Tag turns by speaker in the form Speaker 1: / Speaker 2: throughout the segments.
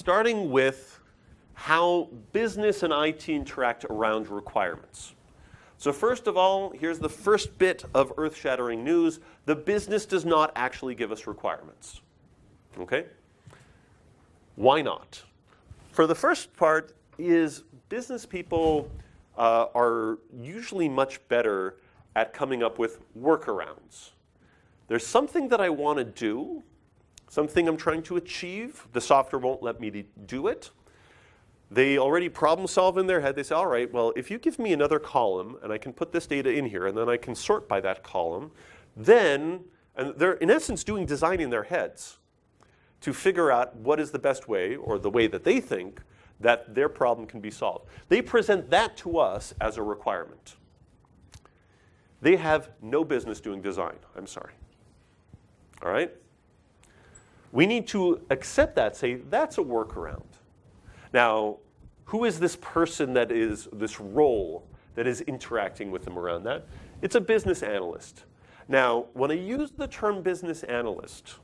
Speaker 1: starting with how business and IT interact around requirements. So first of all, here's the first bit of earth-shattering news. The business does not actually give us requirements. Okay? Why not? For the first part is business people are usually much better at coming up with workarounds. There's something that I want to do, something I'm trying to achieve. The software won't let me do it. They already problem solve in their head. They say, all right, well, if you give me another column and I can put this data in here and then I can sort by that column, then, and they're in essence doing design in their heads to figure out what is the best way or the way that they think that their problem can be solved. They present that to us as a requirement. They have no business doing design, I'm sorry. All right? We need to accept that, say, that's a workaround. Now, who is this person that is, this role that is interacting with them around that? It's a business analyst. Now, when I use the term business analyst,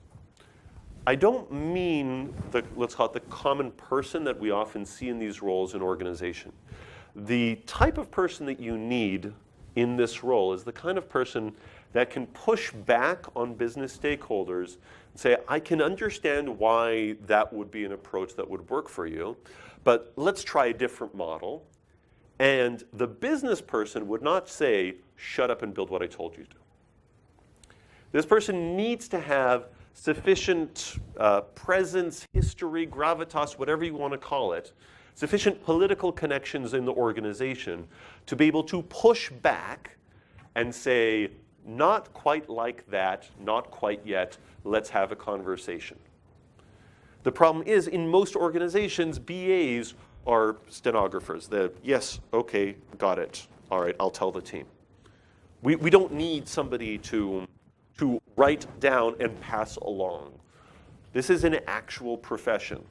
Speaker 1: I don't mean the, let's call it the common person that we often see in these roles in organization. The type of person that you need in this role is the kind of person that can push back on business stakeholders and say, I can understand why that would be an approach that would work for you, but let's try a different model. And the business person would not say, shut up and build what I told you to do. This person needs to have sufficient presence, history, gravitas, whatever you want to call it, sufficient political connections in the organization to be able to push back and say, not quite like that, not quite yet, let's have a conversation. The problem is, in most organizations, BAs are stenographers. They're, yes, okay, got it. All right, I'll tell the team. We don't need somebody to write down and pass along. This is an actual profession.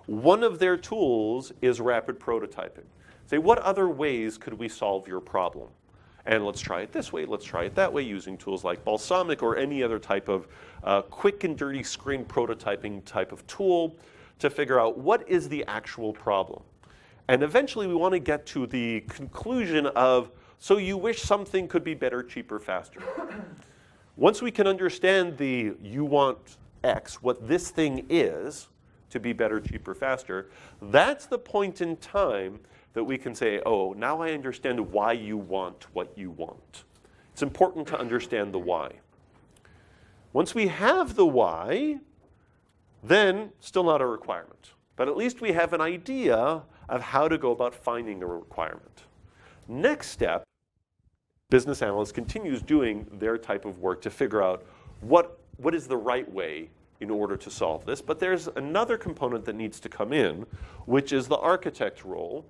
Speaker 1: One of their tools is rapid prototyping. Say, what other ways could we solve your problem? And let's try it this way, let's try it that way, using tools like Balsamiq or any other type of quick and dirty screen prototyping type of tool to figure out what is the actual problem. And eventually we want to get to the conclusion of, so you wish something could be better, cheaper, faster. Once we can understand the you want X, what this thing is to be better, cheaper, faster, that's the point in time that we can say, oh, now I understand why you want what you want. It's important to understand the why. Once we have the why, then still not a requirement. But at least we have an idea of how to go about finding a requirement. Next step, business analyst continues doing their type of work to figure out what is the right way in order to solve this. But there's another component that needs to come in, which is the architect role,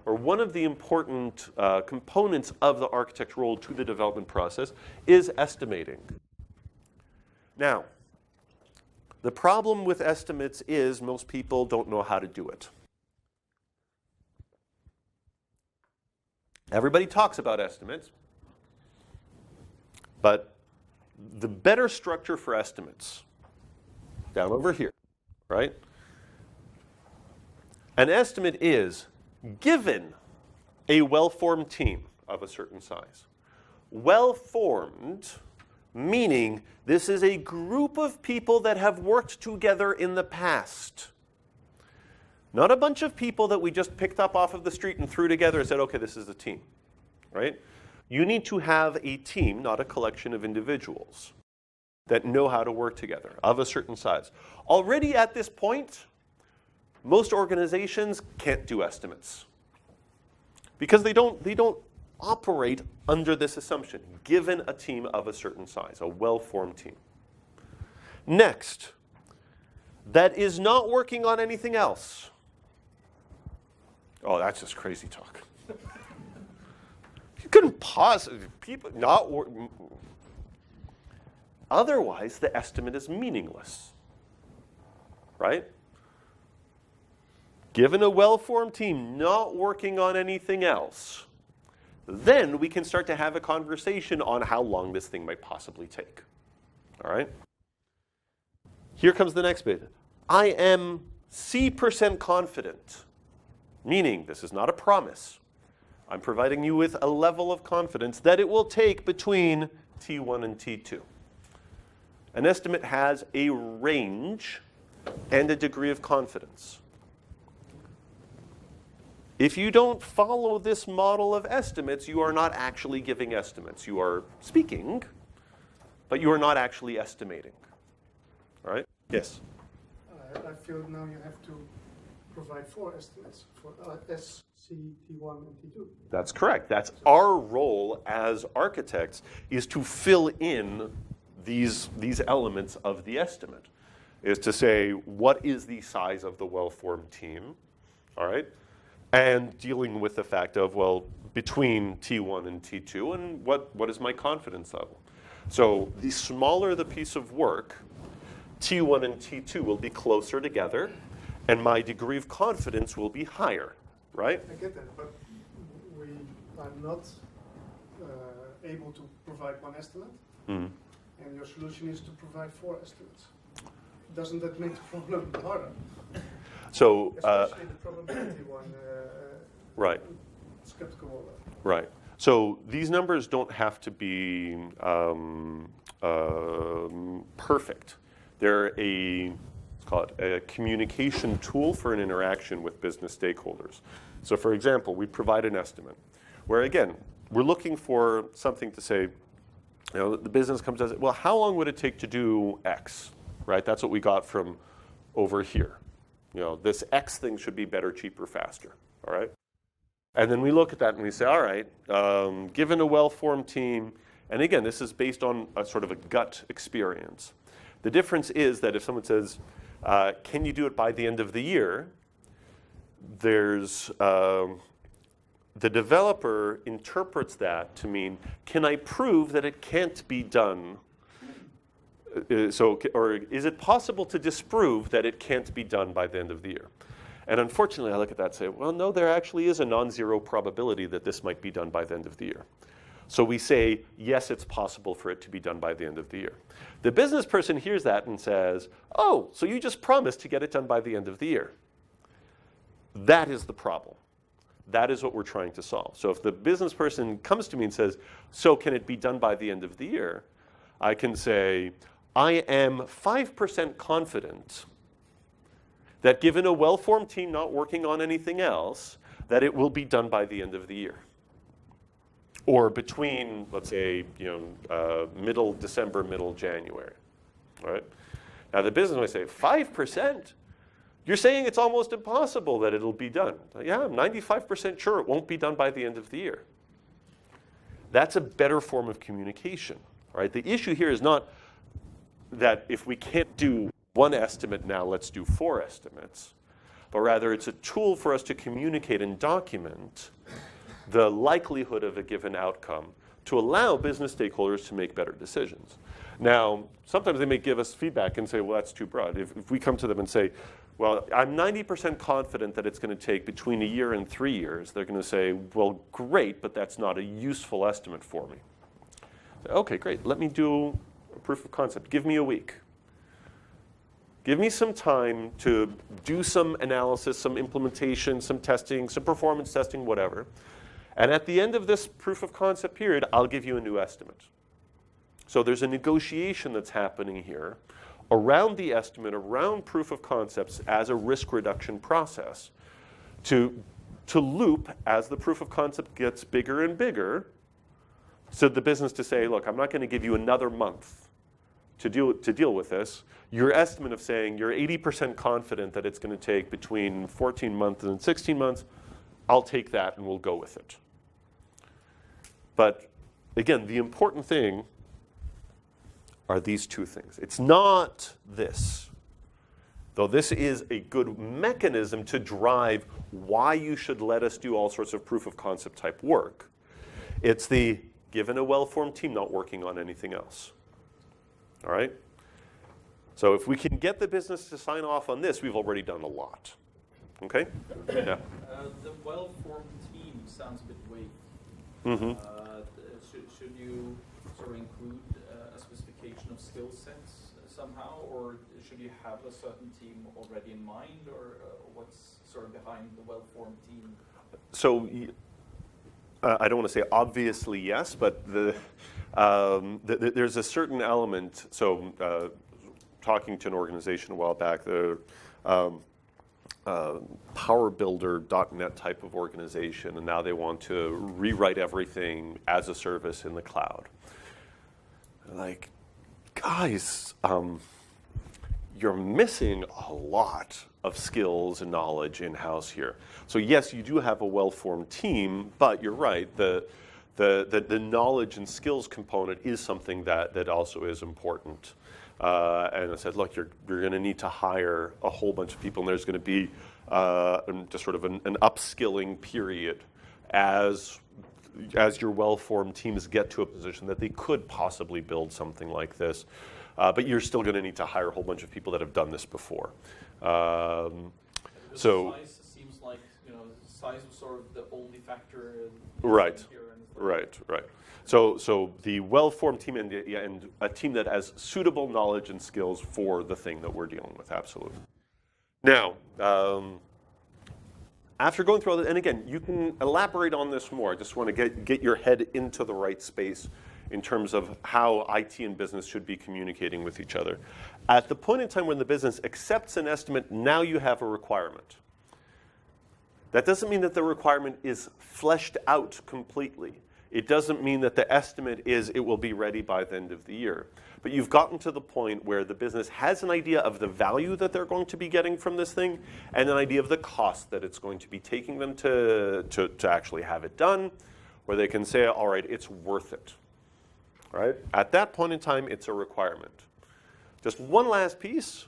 Speaker 1: or one of the important components of the architect role to the development process is estimating. Now, the problem with estimates is most people don't know how to do it. Everybody talks about estimates, but the better structure for estimates, down over here, right? An estimate is given a well-formed team of a certain size. Well-formed, meaning this is a group of people that have worked together in the past. Not a bunch of people that we just picked up off of the street and threw together and said, okay, this is a team, right? You need to have a team, not a collection of individuals that know how to work together of a certain size. Already at this point, most organizations can't do estimates because they don't operate under this assumption, given a team of a certain size, a well-formed team. Next, that is not working on anything else. Oh, that's just crazy talk. You couldn't possibly, people not work. Otherwise, the estimate is meaningless, right? Given a well-formed team not working on anything else, then we can start to have a conversation on how long this thing might possibly take. All right? Here comes the next bit. I am C% confident, meaning this is not a promise. I'm providing you with a level of confidence that it will take between T1 and T2. An estimate has a range and a degree of confidence. If you don't follow this model of estimates, you are not actually giving estimates. You are speaking, but you are not actually estimating. All right? Yes?
Speaker 2: I feel now you have to provide 4 estimates for S, C, T1, and T2.
Speaker 1: That's correct. That's our role as architects, is to fill in these elements of the estimate, is to say what is the size of the well-formed team, all right? And dealing with the fact of, well, between T1 and T2, and what is my confidence level? So the smaller the piece of work, T1 and T2 will be closer together, and my degree of confidence will be higher, right?
Speaker 2: I get that, but we are not able to provide 1 estimate, and your solution is to provide 4 estimates. Doesn't that make the problem harder?
Speaker 1: So,
Speaker 2: especially the probability one.
Speaker 1: Right.
Speaker 2: Skeptical.
Speaker 1: Right. So these numbers don't have to be perfect. They're let's call it a communication tool for an interaction with business stakeholders. So for example, we provide an estimate where, again, we're looking for something to say, the business comes and says, well, how long would it take to do X, right? That's what we got from over here. This X thing should be better, cheaper, faster, all right? And then we look at that and we say, all right, given a well-formed team, and again, this is based on a sort of a gut experience. The difference is that if someone says, can you do it by the end of the year? There's, the developer interprets that to mean, can I prove that it can't be done? Or is it possible to disprove that it can't be done by the end of the year? And unfortunately, I look at that and say, well, no, there actually is a non-zero probability that this might be done by the end of the year. So we say, yes, it's possible for it to be done by the end of the year. The business person hears that and says, oh, so you just promised to get it done by the end of the year. That is the problem. That is what we're trying to solve. So if the business person comes to me and says, so can it be done by the end of the year? I can say, I am 5% confident that given a well-formed team not working on anything else, that it will be done by the end of the year. Or between, let's say, middle December, middle January, all right? Now the business might say, 5%? You're saying it's almost impossible that it'll be done. Yeah, I'm 95% sure it won't be done by the end of the year. That's a better form of communication, all right? The issue here is not that if we can't do 1 estimate now, let's do 4 estimates, but rather it's a tool for us to communicate and document the likelihood of a given outcome to allow business stakeholders to make better decisions. Now, sometimes they may give us feedback and say, well, that's too broad. If we come to them and say, well, I'm 90% confident that it's going to take between 1 year and 3 years, they're going to say, well, great, but that's not a useful estimate for me. Okay, great. Let me do a proof of concept. Give me a week. Give me some time to do some analysis, some implementation, some testing, some performance testing, whatever. And at the end of this proof of concept period, I'll give you a new estimate. So there's a negotiation that's happening here around the estimate, around proof of concepts as a risk reduction process to loop as the proof of concept gets bigger and bigger, so the business to say, look, I'm not going to give you another month to deal with this. Your estimate of saying you're 80% confident that it's going to take between 14 months and 16 months, I'll take that and we'll go with it. But again, the important thing are these 2 things. It's not this, though this is a good mechanism to drive why you should let us do all sorts of proof of concept type work. It's the given a well-formed team not working on anything else. All right? So if we can get the business to sign off on this, we've already done a lot. Okay? Yeah.
Speaker 3: The well-formed team sounds a bit vague. Should you sort of include a specification of skill sets, somehow, or should you have a certain team already in mind, or what's sort of behind the well-formed team?
Speaker 1: So I don't want to say obviously yes, but there's a certain element. So talking to an organization a while back, the PowerBuilder.net type of organization, and now they want to rewrite everything as a service in the cloud. Like, guys, you're missing a lot of skills and knowledge in-house here. So yes, you do have a well-formed team, but you're right, the knowledge and skills component is something that also is important. And I said, look, you're going to need to hire a whole bunch of people, and there's going to be just sort of an upskilling period as your well-formed teams get to a position that they could possibly build something like this. But you're still going to need to hire a whole bunch of people that have done this before. So
Speaker 3: size seems like, size was sort of the only factor.
Speaker 1: Right.
Speaker 3: Here and
Speaker 1: Right. So the well-formed team and a team that has suitable knowledge and skills for the thing that we're dealing with, absolutely. Now, after going through all that, and again, you can elaborate on this more. I just want to get your head into the right space in terms of how IT and business should be communicating with each other. At the point in time when the business accepts an estimate, now you have a requirement. That doesn't mean that the requirement is fleshed out completely. It doesn't mean that the estimate is it will be ready by the end of the year. But you've gotten to the point where the business has an idea of the value that they're going to be getting from this thing and an idea of the cost that it's going to be taking them to actually have it done, where they can say, all right, it's worth it. Right? At that point in time, it's a requirement. Just one last piece.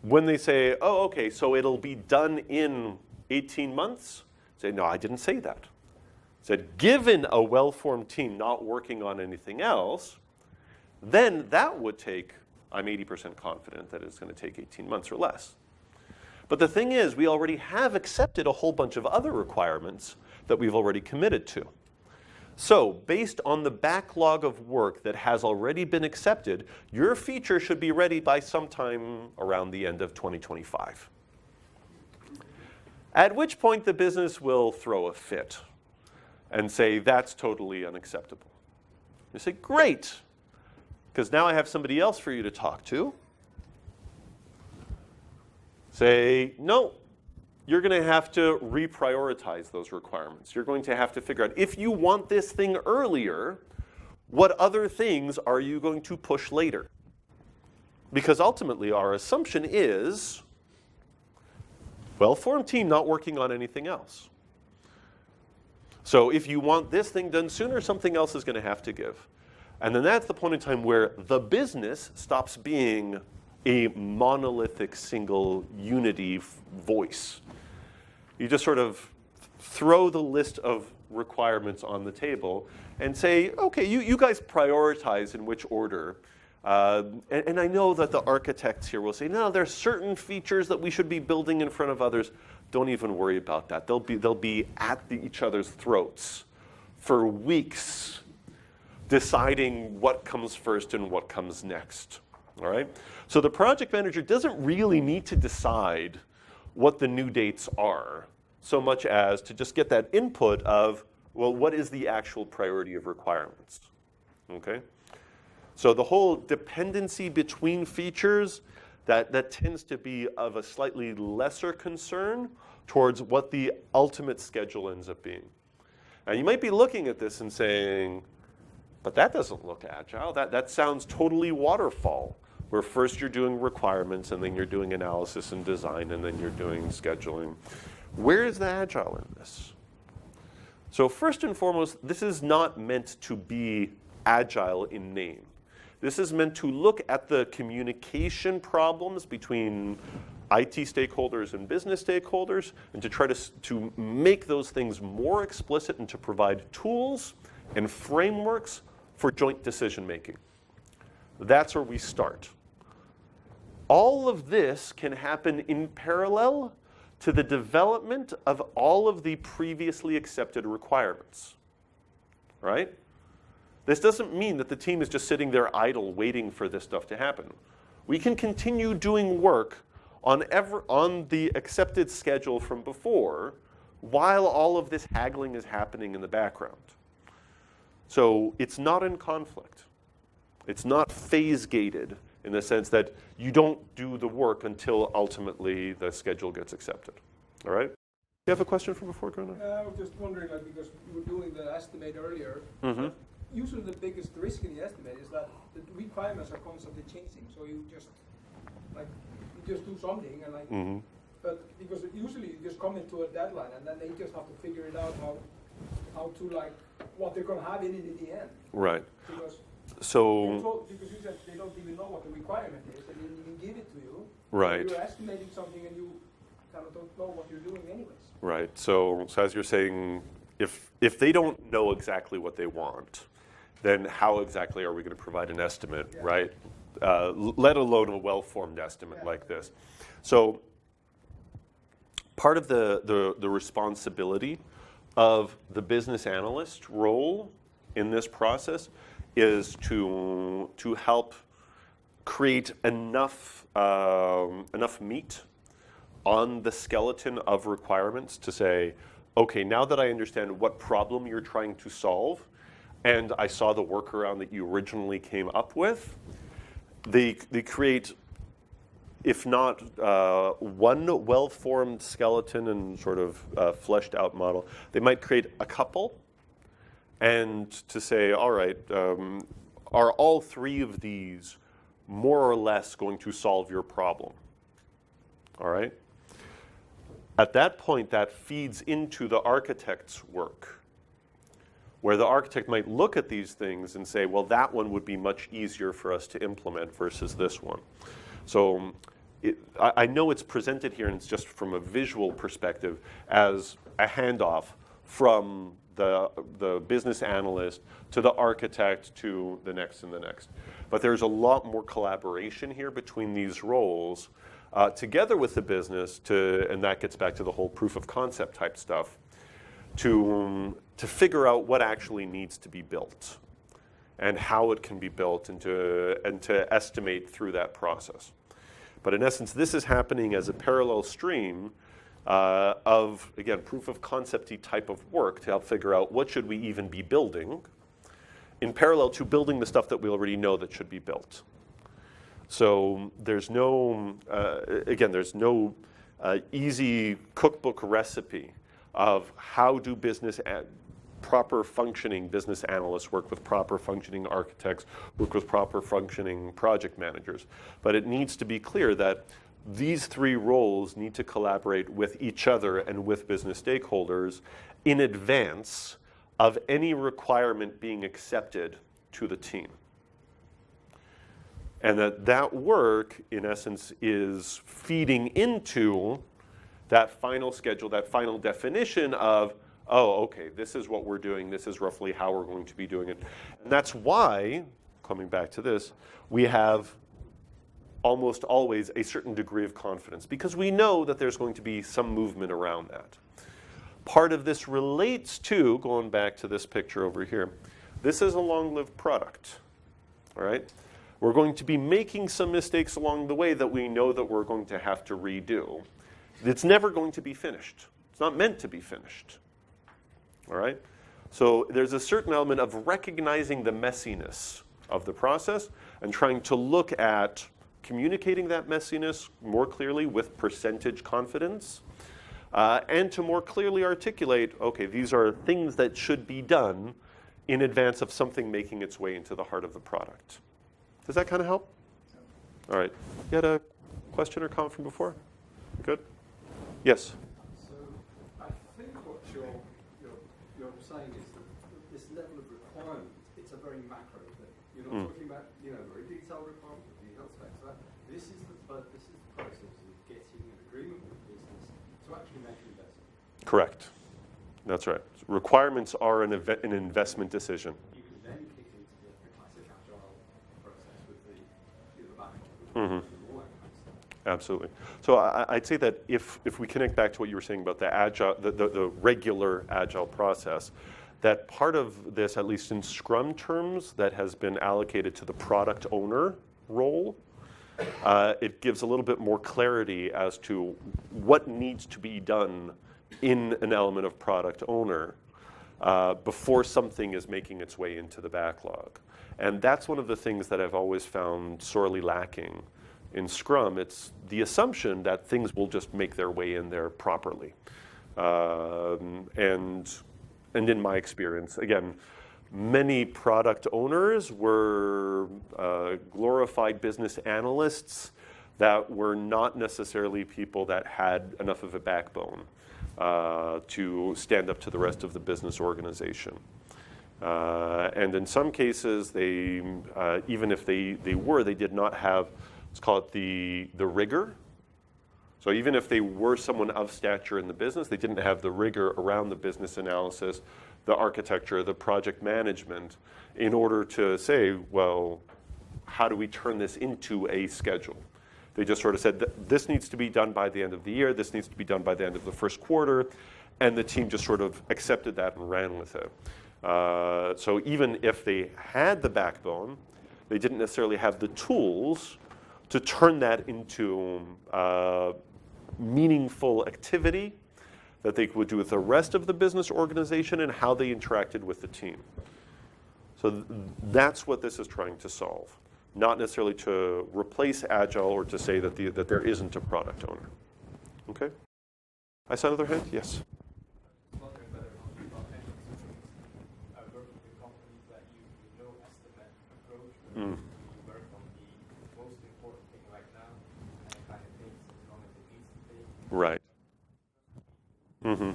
Speaker 1: When they say, oh, okay, so it'll be done in 18 months, say, no, I didn't say that. I said, given a well-formed team not working on anything else, then that would take, I'm 80% confident that it's going to take 18 months or less. But the thing is, we already have accepted a whole bunch of other requirements that we've already committed to. So, based on the backlog of work that has already been accepted, your feature should be ready by sometime around the end of 2025. At which point the business will throw a fit and say, that's totally unacceptable. You say, great, because now I have somebody else for you to talk to. Say, no. You're going to have to reprioritize those requirements. You're going to have to figure out, if you want this thing earlier, what other things are you going to push later? Because ultimately, our assumption is, well-formed team not working on anything else. So if you want this thing done sooner, something else is going to have to give. And then that's the point in time where the business stops being a monolithic single unity voice. You just sort of throw the list of requirements on the table and say, okay, you guys prioritize in which order. And I know that the architects here will say, no, there's certain features that we should be building in front of others. Don't even worry about that. They'll be at each other's throats for weeks deciding what comes first and what comes next. All right? So the project manager doesn't really need to decide what the new dates are, so much as to just get that input of, well, what is the actual priority of requirements? Okay? So the whole dependency between features, that tends to be of a slightly lesser concern towards what the ultimate schedule ends up being. Now you might be looking at this and saying, but that doesn't look agile. That sounds totally waterfall, where first you're doing requirements, and then you're doing analysis and design, and then you're doing scheduling. Where is the agile in this? So first and foremost, this is not meant to be agile in name. This is meant to look at the communication problems between IT stakeholders and business stakeholders, and to try to make those things more explicit and to provide tools and frameworks for joint decision making. That's where we start. All of this can happen in parallel to the development of all of the previously accepted requirements, right? This doesn't mean that the team is just sitting there idle waiting for this stuff to happen. we can continue doing work on the accepted schedule from before while all of this haggling is happening in the background. So it's not in conflict. It's not phase-gated in the sense that you don't do the work until ultimately the schedule gets accepted. All right? You have a question from before, Gunnar?
Speaker 4: I was just wondering, like, because you were doing the estimate earlier,
Speaker 1: Mm-hmm.
Speaker 4: usually the biggest risk in the estimate is that the requirements are constantly changing. So you just do something and like,
Speaker 1: Mm-hmm.
Speaker 4: but because usually you just come into a deadline and then they just have to figure it out how to like what they're gonna have in it in the end.
Speaker 1: Right.
Speaker 4: Because
Speaker 1: So,
Speaker 4: you said they don't even know what the requirement is, they didn't even give it to you.
Speaker 1: right.
Speaker 4: You're estimating something and you kind of don't know what you're doing anyways.
Speaker 1: Right. So as you're saying, if they don't know exactly what they want, then how exactly are we going to provide an estimate,
Speaker 4: Yeah.
Speaker 1: right? Let alone a well-formed estimate
Speaker 4: Yeah.
Speaker 1: like this. So part of the responsibility of the business analyst role in this process is to help create enough meat on the skeleton of requirements to say, okay, now that I understand what problem you're trying to solve, and I saw the workaround that you originally came up with, they create, if not one well-formed skeleton and sort of fleshed out model, they might create a couple, and to say, all right, are all three of these more or less going to solve your problem? All right? At that point, that feeds into the architect's work, where the architect might look at these things and say, well, that one would be much easier for us to implement versus this one. So I know it's presented here, and it's just from a visual perspective, as a handoff from the business analyst to the architect to the next and the next. But there's a lot more collaboration here between these roles together with the business, and that gets back to the whole proof of concept type stuff, to figure out what actually needs to be built and how it can be built and to estimate through that process. But in essence, this is happening as a parallel stream of, again, proof of concept-y type of work to help figure out what should we even be building in parallel to building the stuff that we already know that should be built. So there's no, again, there's no easy cookbook recipe of how do proper functioning business analysts work with proper functioning architects, work with proper functioning project managers. But it needs to be clear that these three roles need to collaborate with each other and with business stakeholders in advance of any requirement being accepted to the team. And that work, in essence, is feeding into that final schedule, that final definition of, oh, okay, this is what we're doing, this is roughly how we're going to be doing it. And that's why, coming back to this, we have almost always a certain degree of confidence, because we know that there's going to be some movement around that. Part of this relates to, going back to this picture over here, this is a long-lived product, all right? We're going to be making some mistakes along the way that we know that we're going to have to redo. It's never going to be finished. It's not meant to be finished, all right? So there's a certain element of recognizing the messiness of the process and trying to look at communicating that messiness more clearly with percentage confidence, and to more clearly articulate, okay, these are things that should be done in advance of something making its way into the heart of the product. Does that kind of help? All right. You had a question or comment from before? Good? Yes?
Speaker 5: So I think what you're saying is that this level of requirement, it's a very macro thing. You're not talking about, very detailed requirements, detailed specs. This is the process of getting an agreement with the business to actually make an investment.
Speaker 1: Correct. That's right. Requirements are an investment decision.
Speaker 5: You can then kick into the classic agile process with the backlog, and all that kind of stuff.
Speaker 1: Absolutely. So I'd say that if we connect back to what you were saying about the agile, the regular agile process, that part of this, at least in Scrum terms, that has been allocated to the product owner role, it gives a little bit more clarity as to what needs to be done in an element of product owner before something is making its way into the backlog. And that's one of the things that I've always found sorely lacking in Scrum. It's the assumption that things will just make their way in there properly. And in my experience, again, many product owners were glorified business analysts that were not necessarily people that had enough of a backbone to stand up to the rest of the business organization. And in some cases, they, even if they did not have, let's call it the rigor. So even if they were someone of stature in the business, they didn't have the rigor around the business analysis, the architecture, the project management, in order to say, well, how do we turn this into a schedule? They just sort of said, this needs to be done by the end of the year, this needs to be done by the end of the first quarter, and the team just sort of accepted that and ran with it. So even if they had the backbone, they didn't necessarily have the tools to turn that into meaningful activity that they would do with the rest of the business organization and how they interacted with the team. So that's what this is trying to solve. Not necessarily to replace Agile or to say that there isn't a product owner. Okay? I saw another hand? Yes.
Speaker 3: Wondering whether or not you got any experience working with companies that use the no estimate approach, where you work on the most important thing right now, and it kind of takes as long as it needs to take.
Speaker 1: Right. Mm-hmm.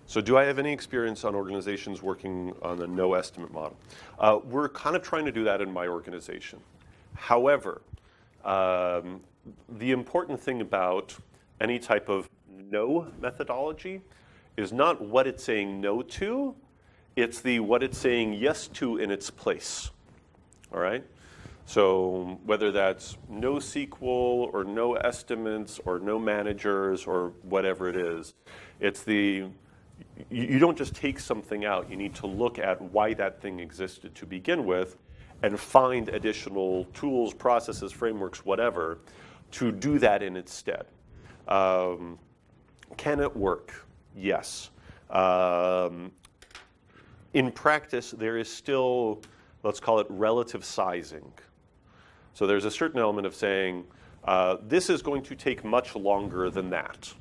Speaker 1: So do I have any experience on organizations working on a no estimate model? We're kind of trying to do that in my organization. However, the important thing about any type of no methodology is not what it's saying no to, it's what it's saying yes to in its place. All right? So whether that's no SQL or no estimates or no managers or whatever it is, it's you don't just take something out. You need to look at why that thing existed to begin with and find additional tools, processes, frameworks, whatever, to do that in its stead. Can it work? Yes. In practice, there is still, let's call it relative sizing. So there's a certain element of saying, this is going to take much longer than that.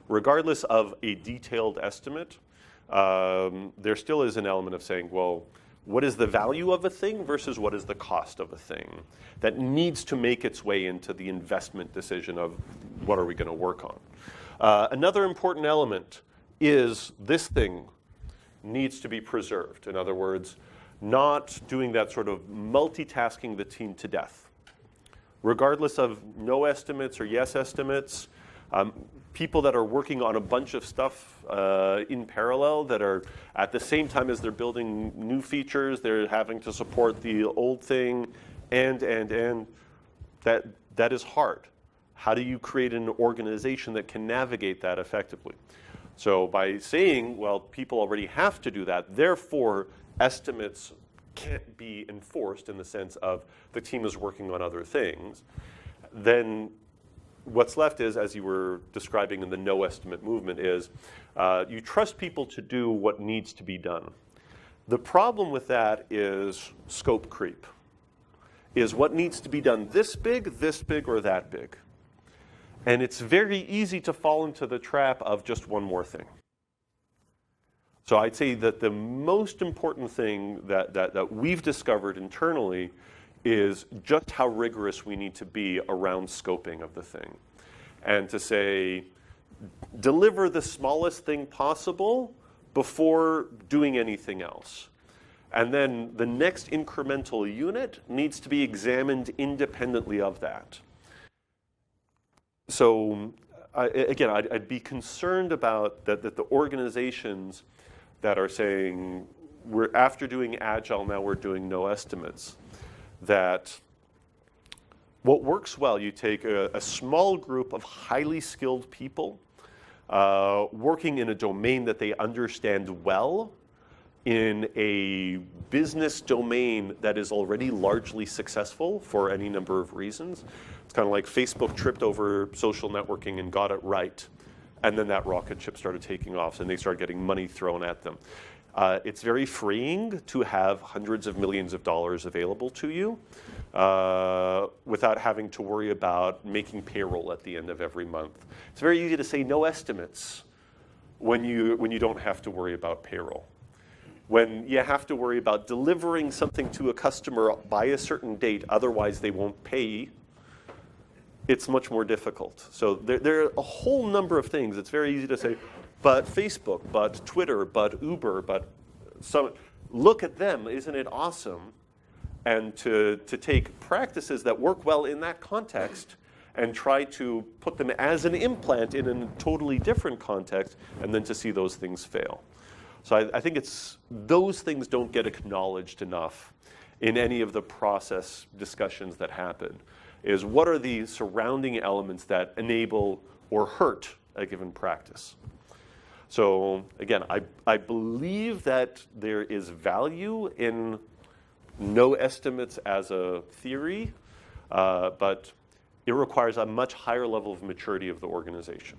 Speaker 1: Regardless of a detailed estimate, there still is an element of saying, well, what is the value of a thing versus what is the cost of a thing that needs to make its way into the investment decision of what are we going to work on. Another important element is this thing needs to be preserved. In other words, not doing that sort of multitasking the team to death. Regardless of no estimates or yes estimates, people that are working on a bunch of stuff in parallel that are at the same time as they're building new features, they're having to support the old thing, and that is hard. How do you create an organization that can navigate that effectively? So by saying, well, people already have to do that, therefore estimates can't be enforced in the sense of the team is working on other things, then what's left is, as you were describing in the no estimate movement, is you trust people to do what needs to be done. The problem with that is scope creep. Is what needs to be done this big, or that big? And it's very easy to fall into the trap of just one more thing. So I'd say that the most important thing that we've discovered internally is just how rigorous we need to be around scoping of the thing. And to say, deliver the smallest thing possible before doing anything else. And then the next incremental unit needs to be examined independently of that. So again, I'd be concerned about that the organizations that are saying, we're after doing Agile, now we're doing no estimates, that what works well, you take a small group of highly skilled people working in a domain that they understand well, in a business domain that is already largely successful for any number of reasons. It's kind of like Facebook tripped over social networking and got it right. And then that rocket ship started taking off, and they started getting money thrown at them. It's very freeing to have hundreds of millions of dollars available to you without having to worry about making payroll at the end of every month. It's very easy to say no estimates when you don't have to worry about payroll. When you have to worry about delivering something to a customer by a certain date, otherwise they won't pay, it's much more difficult. So there are a whole number of things. It's very easy to say, but Facebook, but Twitter, but Uber, but look at them, isn't it awesome? And to take practices that work well in that context and try to put them as an implant in a totally different context, and then to see those things fail. So I think those things don't get acknowledged enough in any of the process discussions that happen, is what are the surrounding elements that enable or hurt a given practice. So again, I believe that there is value in no estimates as a theory, but it requires a much higher level of maturity of the organization.